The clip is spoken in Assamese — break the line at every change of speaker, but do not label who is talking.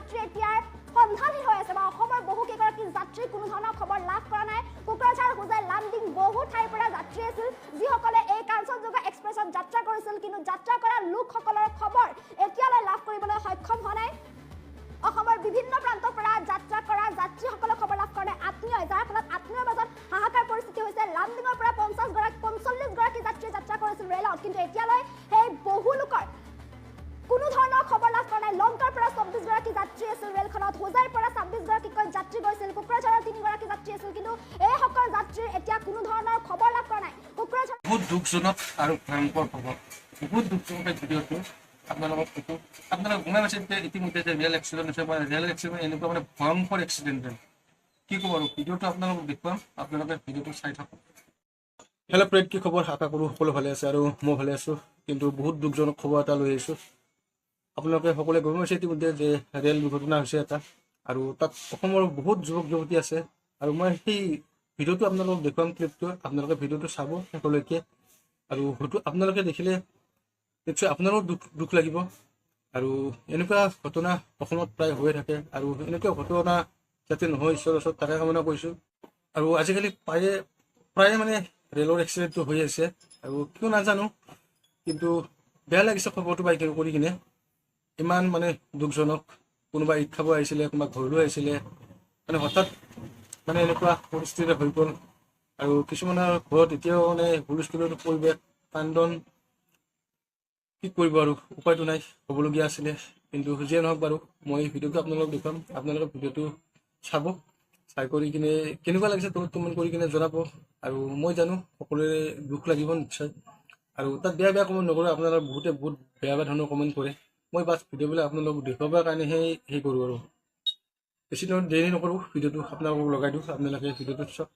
যাত্ৰী এতিয়াৰ সন্ধানহীন হৈ আছে বা অসমৰ বহু কেইগৰাকী যাত্ৰীৰ কোনো ধৰণৰ খবৰ লাভ কৰা নাই কোকৰাঝাৰ হোজাই লামডিং বহু ঠাইৰ পৰা যাত্ৰী আছিল যিসকলে এই কাঞ্চনজংঘা এক্সপ্ৰেছত যাত্ৰা কৰিছিল কিন্তু যাত্ৰা কৰা লোকসকলৰ খবৰ এতিয়ালৈ লাভ কৰিবলৈ সক্ষম হোৱা নাই অসমৰ বিভিন্ন প্ৰান্তৰ পৰা যাত্ৰা কৰা যাত্ৰীসকলৰ খবৰ লাভ কৰা আত্মীয় যাৰ ফলত আত্মীয়ৰ মাজত হাহাকাৰ পৰিস্থিতি হৈছে লামডিঙৰ পৰা 45 গৰাকী যাত্ৰী যাত্ৰা কৰিছিল ৰেলত কিন্তু এতিয়ালৈ সেই বহু লোকৰ কোনো ধৰণৰ খবৰ লাভ কৰা নাই লংকাৰ পৰা 24 গৰাকী যাত্ৰী আছিল ৰেলখনত হোজাইৰ পৰা 26 গৰাকীকৈ যাত্ৰী গৈছিল কোকৰাঝাৰৰ 3 গৰাকী যাত্ৰী আছিল কিন্তু এই সকল যাত্ৰীৰ এতিয়া কোনো ধৰণৰ খবৰ লাভ কৰা নাই কোকৰাঝাৰ
বহুত দুখজনক আৰু ভয়ংকৰ খবৰ বহুত দুখজনক ভিডিঅ'টো আপোনালোকক কৈছো আপোনালোকে গমে পাইছে যে ইতিমধ্যে যে ৰেল এক্সিডেণ্ট হৈছে বা ৰেল এক্সিডেণ্ট এনেকুৱা মানে ভয়ংকৰ এক্সিডেণ্ট কি ক'ব আৰু ভিডিঅ'টো আপোনালোকক দেখুৱাম আপোনালোকে ভিডিঅ'টো চাই থাকক হেল্ল' ফ্ৰেণ্ড কি খবৰ আশা কৰোঁ সকলো ভালে আছে আৰু মই ভালে আছোঁ কিন্তু বহুত দুখজনক খবৰ এটা লৈ আহিছোঁ আপোনালোকে সকলোৱে গম পাইছে ইতিমধ্যে যে ৰেল দুৰ্ঘটনা হৈছে এটা আৰু তাত অসমৰ বহুত যুৱক যুৱতী আছে আৰু মই সেই ভিডিঅ'টো আপোনালোকক দেখুৱাম ক্লিপটো আপোনালোকে ভিডিঅ'টো চাব শেষলৈকে আৰু হয়তো আপোনালোকে দেখিলে নিশ্চয় আপোনাৰো দুখ লাগিব আৰু এনেকুৱা ঘটনা অসমত প্ৰায় হৈয়ে থাকে আৰু এনেকুৱা ঘটনা যাতে নহয় ঈশ্বৰৰ ওচৰত তাকে কামনা কৰিছোঁ আৰু আজিকালি প্ৰায়ে মানে ৰেলৰ এক্সিডেণ্টটো হৈ আছে আৰু কিয় নাজানো কিন্তু বেয়া লাগিছে খবৰটো পাই কৰি কিনে ইমান মানে দুখজনক কোনোবা ঈদ খাব আহিছিলে কোনোবা ঘৰলৈ আহিছিলে মানে হঠাৎ মানে এনেকুৱা পৰিস্থিতি হৈ গ'ল আৰু কিছুমানৰ ঘৰত এতিয়াও মানে হুলস্থুলৰ পৰিৱেশ কান্দন কি কৰিব আৰু উপায়টো নাই হ'বলগীয়া আছিলে কিন্তু যিয়ে নহওক বাৰু মই ভিডিঅ'টো আপোনালোকক দেখুৱাম আপোনালোকে ভিডিঅ'টো চাব চাই কৰি কিনে কেনেকুৱা লাগিছে কমেণ্ট কৰি কিনে জনাব আৰু মই জানো সকলোৰে দুখ লাগিব নিশ্চয় আৰু তাত বেয়া কমেণ্ট নকৰোঁ আপোনালোকে বহুত বেয়া ধৰণৰ কমেণ্ট কৰে মই বাছ ভিডিঅ'বিলাক আপোনালোকক দেখুৱাবৰ কাৰণেহে সেই কৰোঁ আৰু বেছি দেৰি নকৰোঁ ভিডিঅ'টো আপোনালোকক লগাই দিওঁ আপোনালোকে ভিডিঅ'টো চাওক